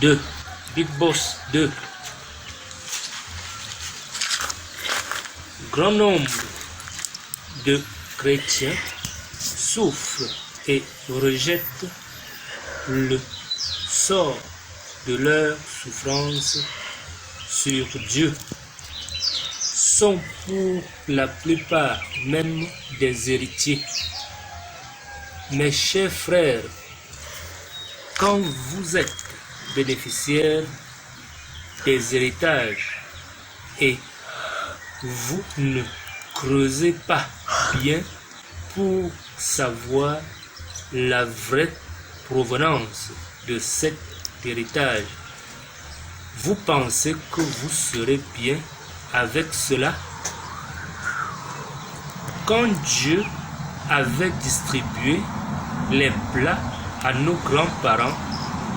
2. Big Boss 2. Grand nombre de chrétiens souffrent et rejettent le sort de leur souffrance sur Dieu, sont pour la plupart même des héritiers. Mes chers frères, quand vous êtes bénéficiaires des héritages et vous ne creusez pas bien pour savoir la vraie provenance de cet héritage, vous pensez que vous serez bien avec cela? Quand Dieu avait distribué les plats à nos grands-parents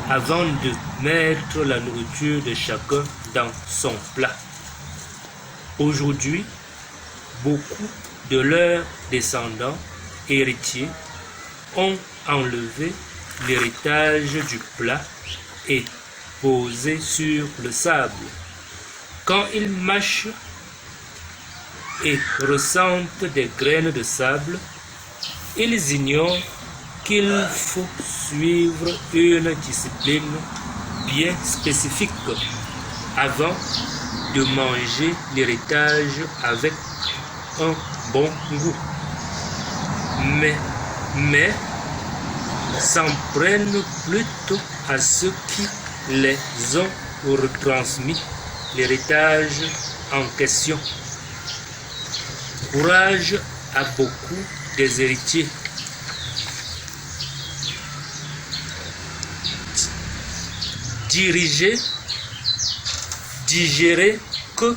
avant de mettre la nourriture de chacun dans son plat, aujourd'hui, beaucoup de leurs descendants héritiers ont enlevé l'héritage du plat et posé sur le sable. Quand ils mâchent et ressentent des graines de sable, ils ignorent qu'il faut suivre une discipline bien spécifique avant de manger l'héritage avec un bon goût. Mais s'en prennent plutôt à ceux qui les ont retransmis l'héritage en question. Courage à beaucoup des héritiers. Digérez que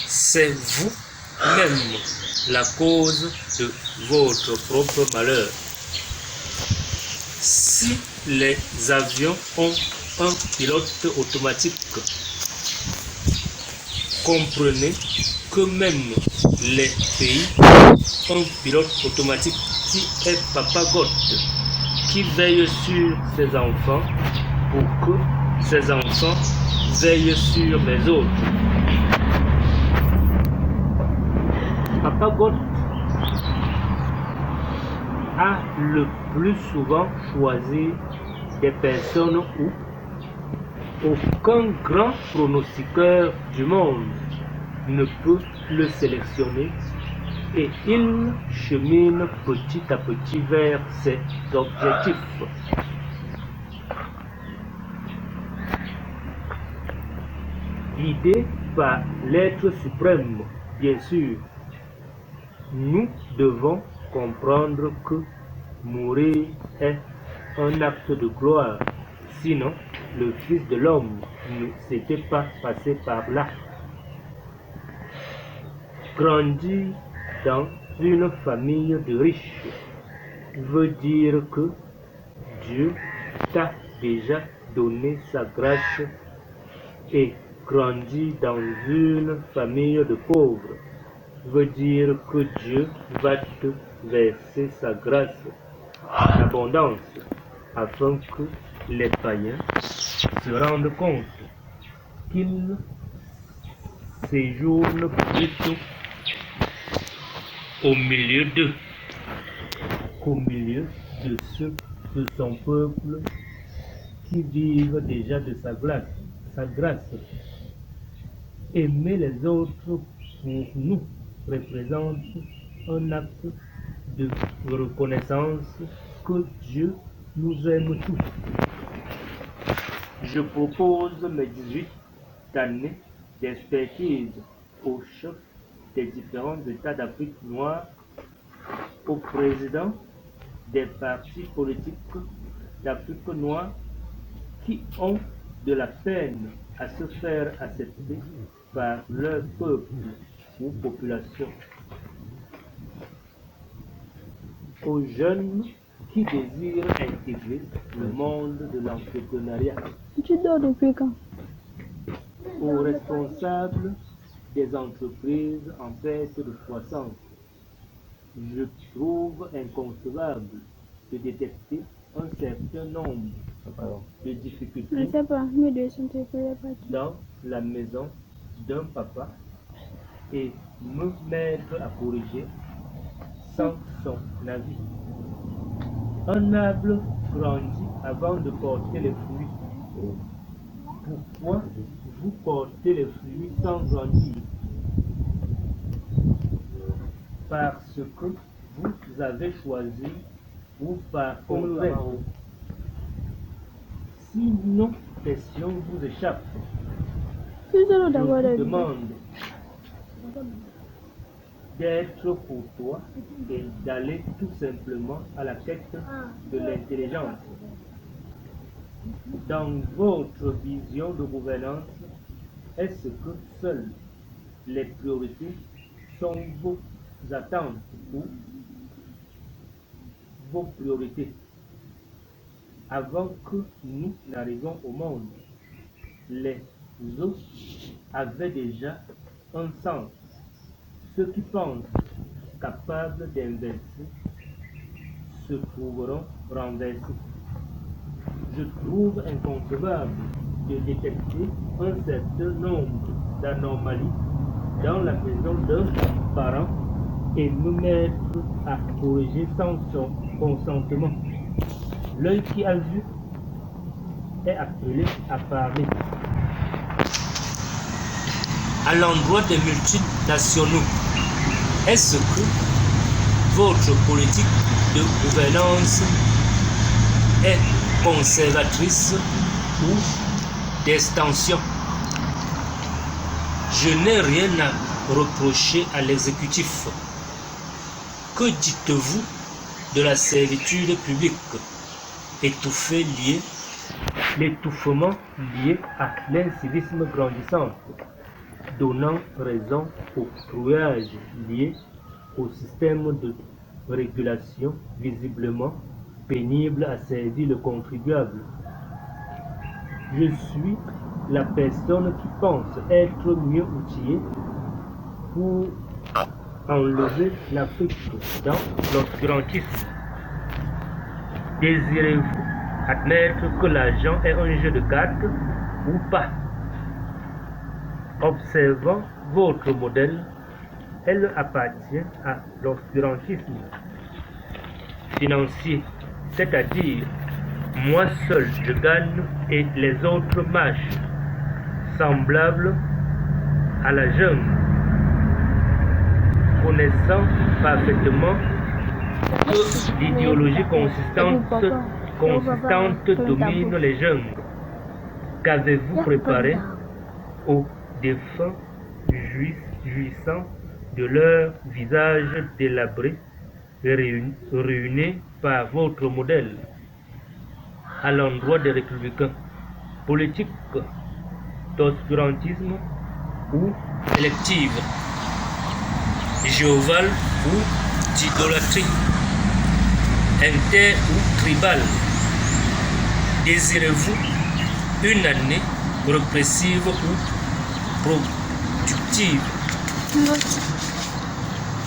c'est vous-même la cause de votre propre malheur. Si les avions ont un pilote automatique, comprenez que même les pays ont un pilote automatique qui est Papa God, qui veille sur ses enfants pour que ses enfants veillent sur les autres. Papa God a le plus souvent choisi des personnes où aucun grand pronostiqueur du monde ne peut le sélectionner, et il chemine petit à petit vers ses objectifs. Guidé par l'être suprême, bien sûr, nous devons comprendre que mourir est un acte de gloire, sinon le Fils de l'homme ne s'était pas passé par là. Grandir dans une famille de riches veut dire que Dieu t'a déjà donné sa grâce, et grandir dans une famille de pauvres veut dire que Dieu va te verser sa grâce en abondance, afin que les païens se rendent compte qu'ils séjournent plutôt au milieu d'eux qu'au milieu de ceux de son peuple qui vivent déjà de sa grâce. Aimer les autres pour nous représente un acte de reconnaissance que Dieu nous aime tous. Je propose mes 18 années d'expertise aux chefs des différents États d'Afrique noire, aux présidents des partis politiques d'Afrique noire qui ont de la peine à se faire accepter par leur peuple ou population, aux jeunes qui désirent intégrer le monde de l'entrepreneuriat, Tu dors depuis quand? aux responsables des entreprises en perte de croissance. Je trouve inconcevable de détecter un certain nombre de Je difficultés ne sais pas, mes deux sont écoulés partout. dans la maison d'un papa et me mettre à corriger sans son avis. Un arbre grandit avant de porter les fruits. Pourquoi vous portez les fruits sans grandir? Parce que vous avez choisi ou par contrainte. Si nos questions vous échappent, je vous demande d'être courtois et d'aller tout simplement à la quête de l'intelligence. Dans votre vision de gouvernance, est-ce que seules les priorités sont vos attentes ou vos priorités? Avant que nous n'arrivions au monde, les autres avaient déjà un sens. Ceux qui pensent capables d'inverser se trouveront renversés. Je trouve inconcevable de détecter un certain nombre d'anomalies dans la maison d'un parent et me mettre à corriger sans son consentement. L'œil qui a vu est appelé à parler. À l'endroit des multinationaux, est-ce que votre politique de gouvernance est conservatrice ou d'extension? Je n'ai rien à reprocher à l'exécutif. Que dites-vous de la servitude publique étouffée liée, l'étouffement lié à l'incivisme grandissant, donnant raison au trouillage lié au système de régulation visiblement pénible à servir le contribuable? Je suis la personne qui pense être mieux outillée pour enlever l'Afrique dans l'obscurantisme. Désirez-vous admettre que l'argent est un jeu de cartes ou pas? Observant votre modèle, elle appartient à l'obscurantisme financier, c'est-à-dire moi seul je gagne et les autres marchent, semblable à la jungle, connaissant parfaitement que l'idéologie consistante domine les jungles. Qu'avez-vous préparé aux défunts jouissant de leur visage délabré et ruiné par votre modèle? À l'endroit des républicains, politique d'obscurantisme ou élective, géovale ou d'idolâtrie, inter ou tribale, désirez-vous une année répressive ou productive?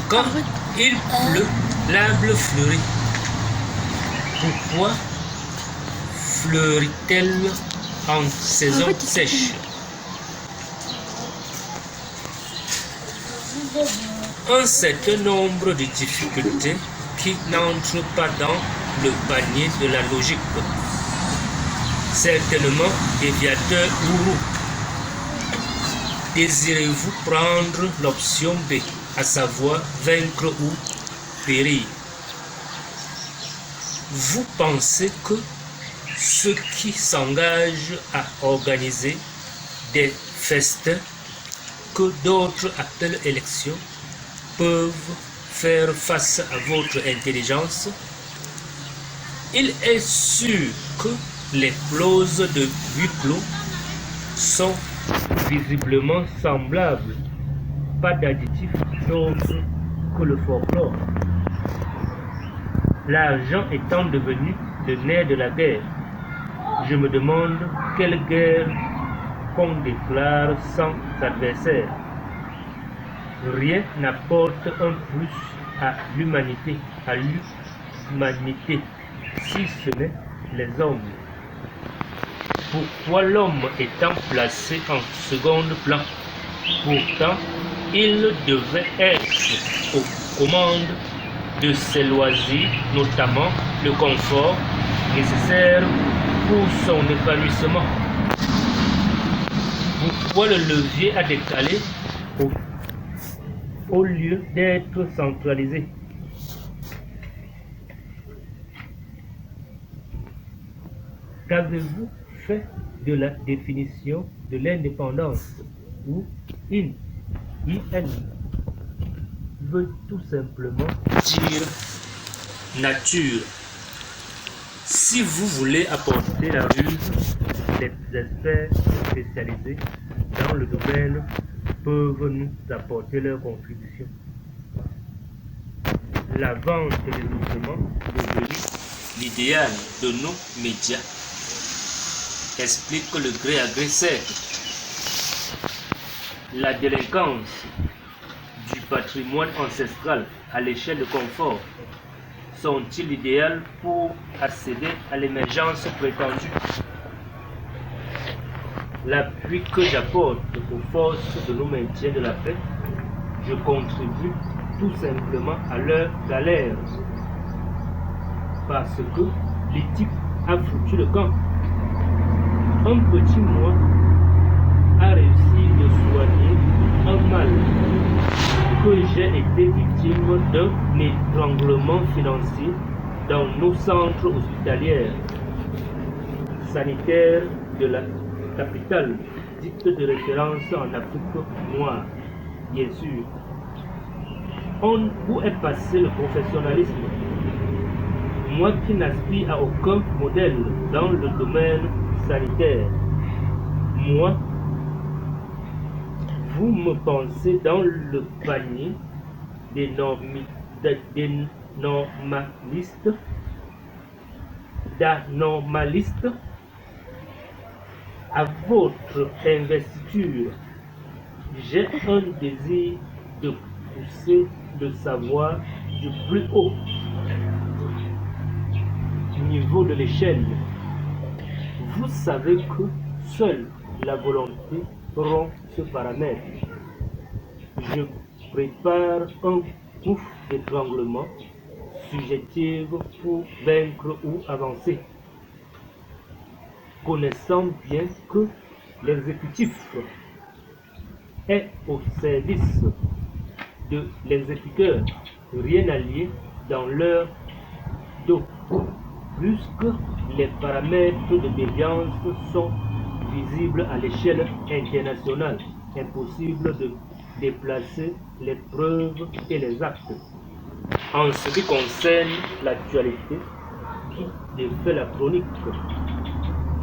Quand il pleut, l'arbre fleurit. Pourquoi fleurit-elle en saison sèche? Un certain nombre de difficultés qui n'entrent pas dans le panier de la logique. Certainement déviateur ou roux. Désirez-vous prendre l'option B, à savoir vaincre ou périr? Vous pensez que ceux qui s'engagent à organiser des festins que d'autres appellent élections peuvent faire face à votre intelligence? Il est sûr que les clauses de huis clos sont visiblement semblables, pas d'additif autre que le folklore. L'argent étant devenu le nerf de la guerre, je me demande quelle guerre qu'on déclare sans adversaire. Rien n'apporte un plus à l'humanité, si ce n'est les hommes. Pourquoi l'homme étant placé en second plan? Pourtant, il devait être aux commandes de ses loisirs, notamment le confort nécessaire pour son épanouissement. Pourquoi le levier a décalé au lieu d'être centralisé? Qu'avez-vous fait de la définition de l'indépendance où IN veut tout simplement dire nature? Si vous voulez apporter la ruse, les experts spécialisés dans le domaine peuvent nous apporter leur contribution. La vente et le développement devenu l'idéal de nos médias, explique le gré à gré cercle. La délinquance du patrimoine ancestral à l'échelle de confort sont-ils l'idéal pour accéder à l'émergence prétendue? L'appui que j'apporte aux forces de nos maintiens de la paix, je contribue tout simplement à leur galère parce que l'éthique a foutu le camp. Un petit mois a réussi de soigner un mal que j'ai été victime d'un étranglement financier dans nos centres hospitaliers sanitaires de la capitale, dite de référence en Afrique noire, bien sûr. Où est passé le professionnalisme? Moi qui n'aspire à aucun modèle dans le domaine sanitaire, moi, vous me pensez dans le panier des d'anormalistes. À votre investiture, j'ai un désir de pousser le savoir du plus haut niveau de l'échelle. Vous savez que seule la volonté rompt ce paramètre. Je prépare un coup d'étranglement subjectif pour vaincre ou avancer. Connaissant bien que l'exécutif est au service de l'exécuteur, rien à lier dans leur dos, puisque les paramètres de déviance sont visibles à l'échelle internationale. Impossible de déplacer les preuves et les actes. En ce qui concerne l'actualité qui défait la chronique,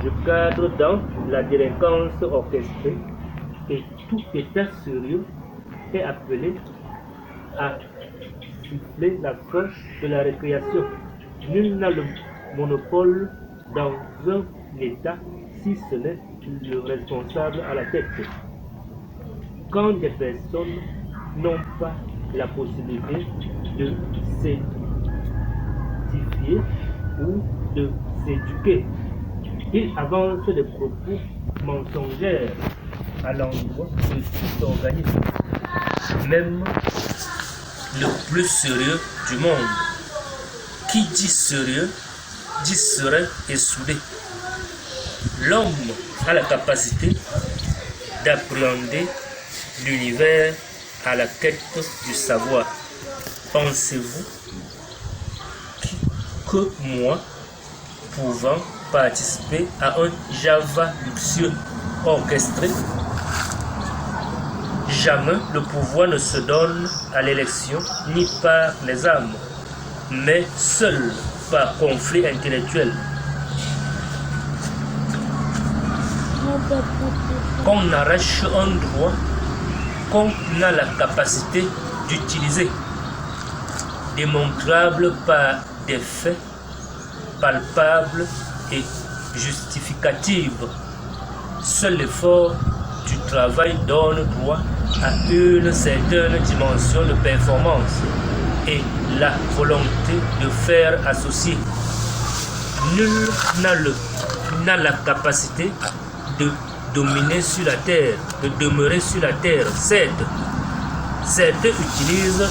je cadre dans la délinquance orchestrée et tout état sérieux est appelé à siffler la fin de la récréation. Nul n'a le monopole dans un état si ce n'est le responsable à la tête. Quand des personnes n'ont pas la possibilité de s'édifier ou de s'éduquer, ils avancent des propos mensongers à l'endroit de tout organisme, même le plus sérieux du monde. Qui dit sérieux, dit serein et soudé. L'homme a la capacité d'appréhender l'univers à la quête du savoir. Pensez-vous que moi, pouvant participer à un Java luxueux orchestré, jamais le pouvoir ne se donne à l'élection ni par les âmes, mais seul par conflit intellectuel. Qu'on arrache un droit qu'on a la capacité d'utiliser, démontrable par des faits palpables et justificatifs. Seul l'effort du travail donne droit à une certaine dimension de performance et la volonté de faire associer. Nul n'a le n'a la capacité de dominer sur la terre, de demeurer sur la terre. Certains utilisent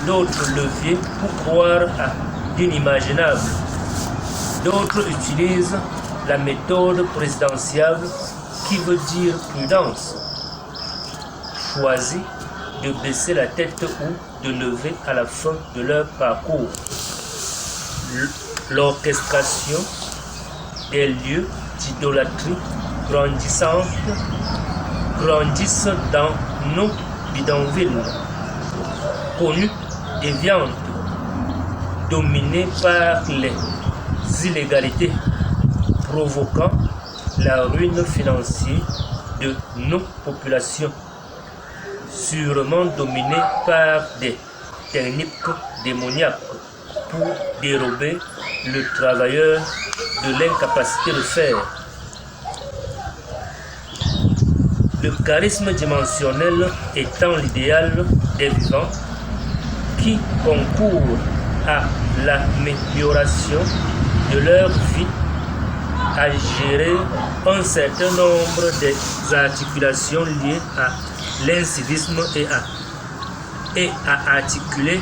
d'autres leviers pour croire à l'inimaginable. D'autres utilisent la méthode présidentielle qui veut dire prudence. Choisis de baisser la tête ou de lever à la fin de leur parcours. L'orchestration des lieux d'idolâtrie grandissent dans nos bidonvilles, connus et viandes, dominés par les illégalités, provoquant la ruine financière de nos populations, sûrement dominés par des techniques démoniaques pour dérober le travailleur de l'incapacité de faire. Le charisme dimensionnel étant l'idéal des vivants qui concourt à l'amélioration de leur vie, à gérer un certain nombre des articulations liées à l'incivisme et à articuler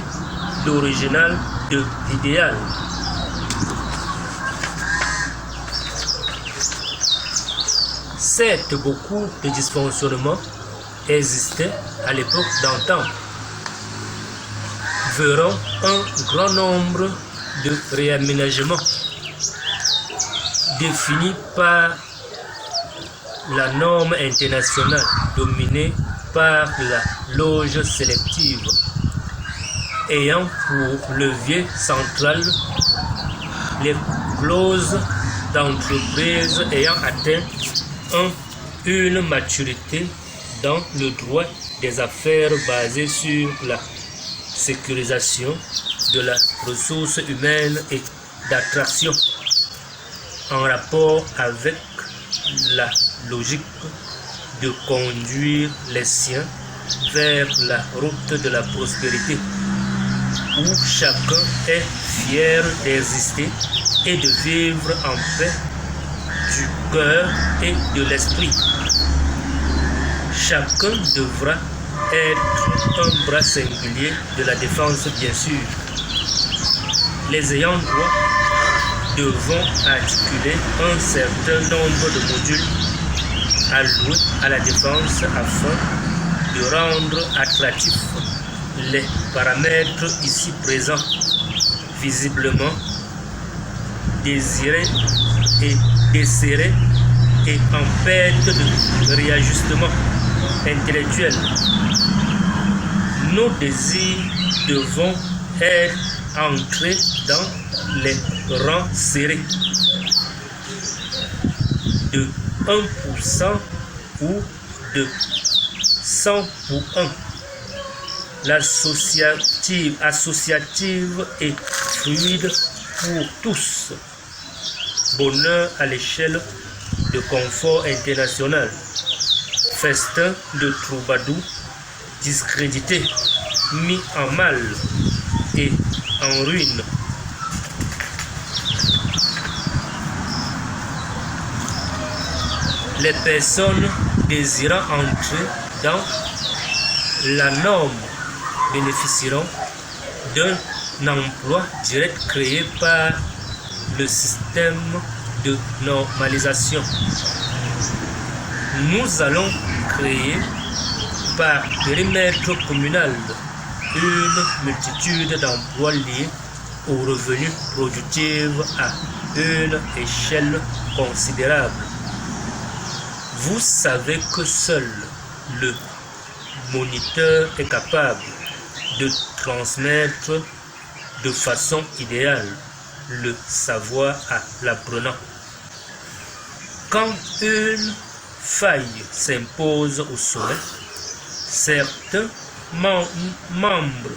l'original de l'idéal. Certes, beaucoup de dysfonctionnements existaient à l'époque d'antan, verront un grand nombre de réaménagements définis par la norme internationale dominée par la loge sélective, ayant pour levier central les clauses d'entreprise ayant atteint une maturité dans le droit des affaires basé sur la sécurisation de la ressource humaine et d'attraction en rapport avec la logique de conduire les siens vers la route de la prospérité où chacun est fier d'exister et de vivre en paix du cœur et de l'esprit. Chacun devra être un bras singulier de la défense, bien sûr. Les ayants droit devront articuler un certain nombre de modules alloués à la défense afin de rendre attractifs les paramètres ici présents, visiblement désirés et desserrés et en perte de réajustement intellectuel. Nos désirs devront être entrés dans les rangs serrés de 1% ou de 100 pour 1. L'associative et fluide pour tous. Bonheur à l'échelle de confort international. Festin de troubadours discrédité, mis en mal et en ruine. Les personnes désirant entrer dans la norme bénéficieront d'un emploi direct créé par le système de normalisation. Nous allons créer par périmètre communal une multitude d'emplois liés aux revenus productifs à une échelle considérable. Vous savez que seul le moniteur est capable de transmettre de façon idéale le savoir à l'apprenant. Quand une faille s'impose au sommet, certains membres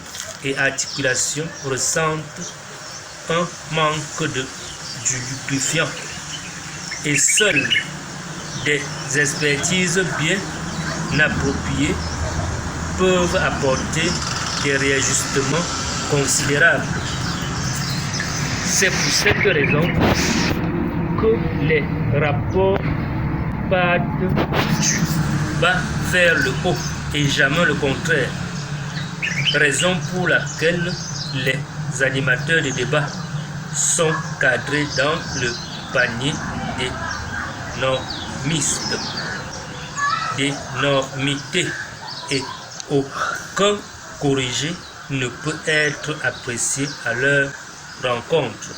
et articulations ressentent un manque de lubrifiant et seules des expertises bien appropriées peuvent apporter des réajustements considérables. C'est pour cette raison que les rapports partent du bas vers le haut et jamais le contraire. Raison pour laquelle les animateurs de débat sont cadrés dans le panier des normistes, des normités, et aucun corrigé ne peut être apprécié à leur rencontre.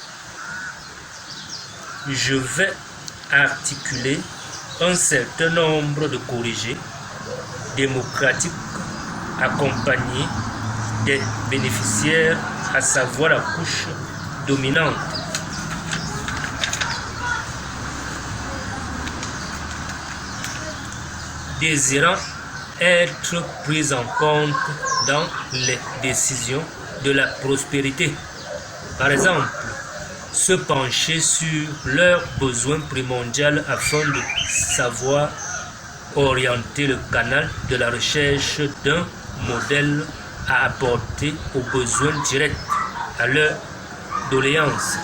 Je vais articuler un certain nombre de corrigés démocratiques accompagnés des bénéficiaires, à savoir la couche dominante. Désirant être pris en compte dans les décisions de la prospérité. Par exemple, se pencher sur leurs besoins primordiaux afin de savoir orienter le canal de la recherche d'un modèle à apporter aux besoins directs à leur doléance,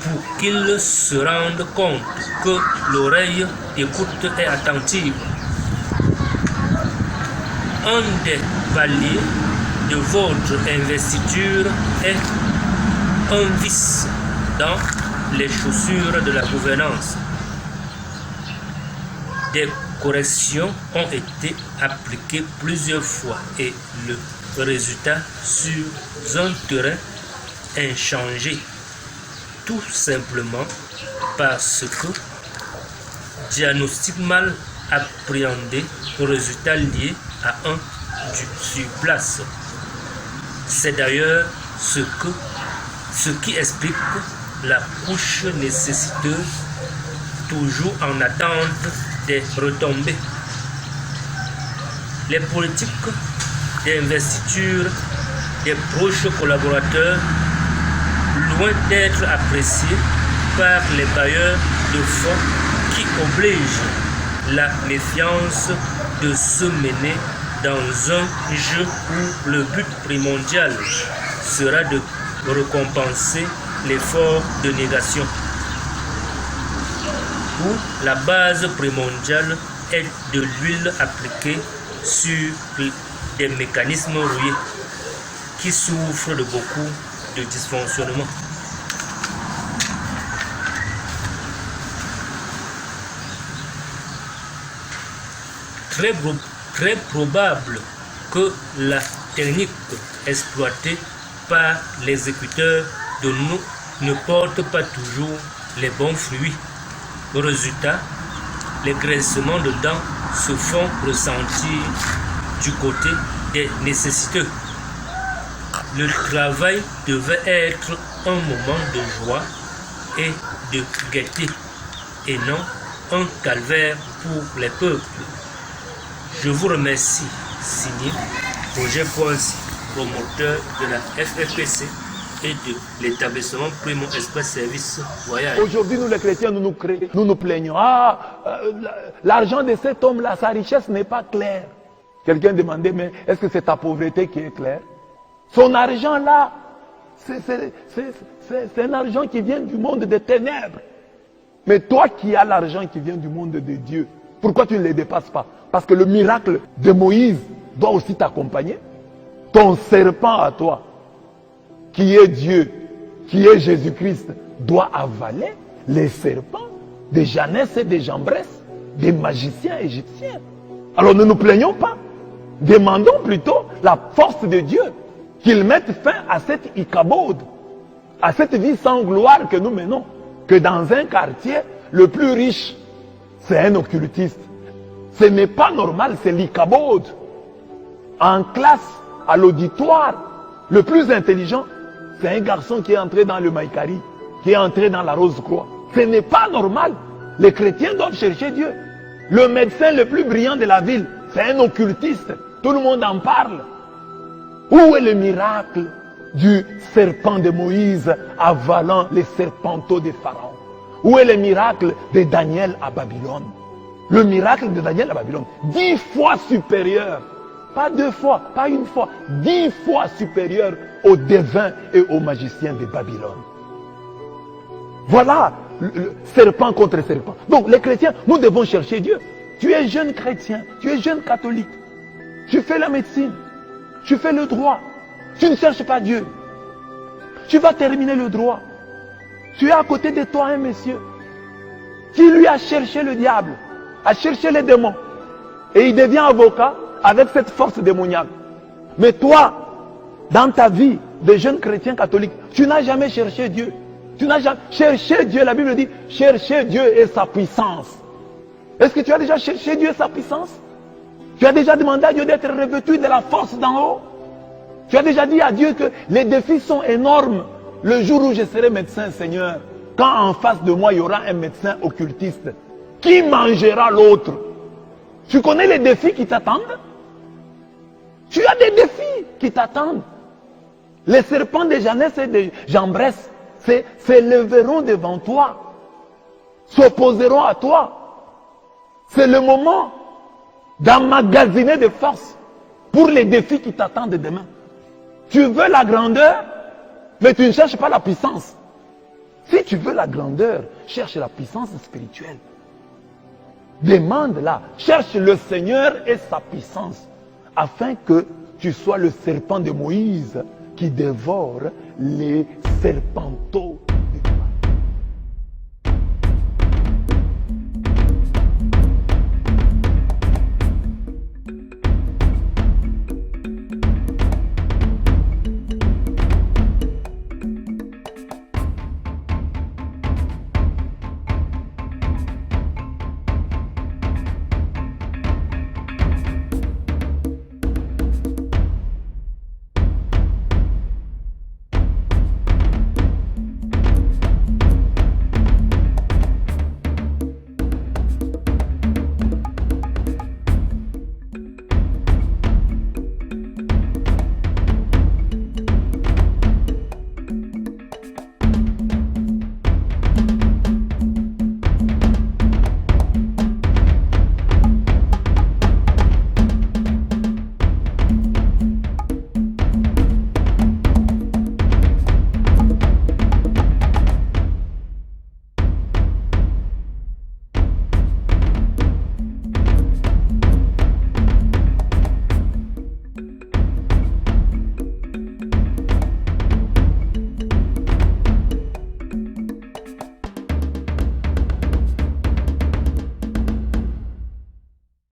pour qu'ils se rendent compte que l'oreille d'écoute est attentive. Un des paliers de votre investiture est un vice dans les chaussures de la gouvernance. Des corrections ont été appliquées plusieurs fois et le résultat sur un terrain inchangé, tout simplement parce que diagnostic mal appréhendé, résultat lié à un du surplace. C'est d'ailleurs ce qui explique la couche nécessiteuse, toujours en attente des retombées. Les politiques d'investiture des proches collaborateurs, loin d'être appréciées par les bailleurs de fonds qui obligent la méfiance de se mener dans un jeu où le but primordial sera de récompenser l'effort de négation, où la base primordiale est de l'huile appliquée sur des mécanismes rouillés qui souffrent de beaucoup de dysfonctionnements. Très probable que la technique exploitée par l'exécuteur de nous ne porte pas toujours les bons fruits. Résultat, les graissements de dents se font ressentir du côté des nécessiteux. Le travail devait être un moment de joie et de gaieté, et non un calvaire pour les peuples. Je vous remercie. Signé Roger Poincy, promoteur de la FFPC et de l'établissement Primo Express Service Voyage. Aujourd'hui, nous les chrétiens, nous nous plaignons. L'argent de cet homme-là, sa richesse n'est pas claire. Quelqu'un demandait, mais est-ce que c'est ta pauvreté qui est claire? Son argent-là, c'est un argent qui vient du monde des ténèbres. Mais toi qui as l'argent qui vient du monde de Dieu, pourquoi tu ne les dépasses pas? Parce que le miracle de Moïse doit aussi t'accompagner. Ton serpent à toi, qui est Dieu, qui est Jésus-Christ, doit avaler les serpents des Janès et des Jambres, des magiciens égyptiens. Alors ne nous plaignons pas. Demandons plutôt la force de Dieu, qu'il mette fin à cette icabode, à cette vie sans gloire que nous menons. Que dans un quartier, le plus riche, c'est un occultiste. Ce n'est pas normal, c'est l'icabode. En classe, à l'auditoire, le plus intelligent, c'est un garçon qui est entré dans le Maïkari, qui est entré dans la Rose-Croix. Ce n'est pas normal. Les chrétiens doivent chercher Dieu. Le médecin le plus brillant de la ville, c'est un occultiste. Tout le monde en parle. Où est le miracle du serpent de Moïse avalant les serpenteaux de Pharaon? Où est le miracle de Daniel à Babylone? Le miracle de Daniel à Babylone, 10 fois supérieur, pas 2 fois, pas 1 fois, 10 fois supérieur aux devins et aux magiciens de Babylone. Voilà serpent contre serpent. Donc les chrétiens, nous devons chercher Dieu. Tu es jeune chrétien, tu es jeune catholique. Tu fais la médecine, tu fais le droit. Tu ne cherches pas Dieu. Tu vas terminer le droit. Tu es à côté de toi un monsieur qui lui a cherché le diable, a cherché les démons. Et il devient avocat avec cette force démoniaque. Mais toi, dans ta vie de jeune chrétien catholique, tu n'as jamais cherché Dieu. Tu n'as jamais cherché Dieu. La Bible dit, chercher Dieu et sa puissance. Est-ce que tu as déjà cherché Dieu et sa puissance? Tu as déjà demandé à Dieu d'être revêtu de la force d'en haut? Tu as déjà dit à Dieu que les défis sont énormes. Le jour où je serai médecin, Seigneur, quand en face de moi, il y aura un médecin occultiste, qui mangera l'autre? Tu connais les défis qui t'attendent? Tu as des défis qui t'attendent. Les serpents de Jeannès et de Jambres s'élèveront devant toi, s'opposeront à toi. C'est le moment d'emmagasiner des forces pour les défis qui t'attendent demain. Tu veux la grandeur, mais tu ne cherches pas la puissance. Si tu veux la grandeur, cherche la puissance spirituelle. Demande-la, cherche le Seigneur et sa puissance, afin que tu sois le serpent de Moïse qui dévore les serpenteaux.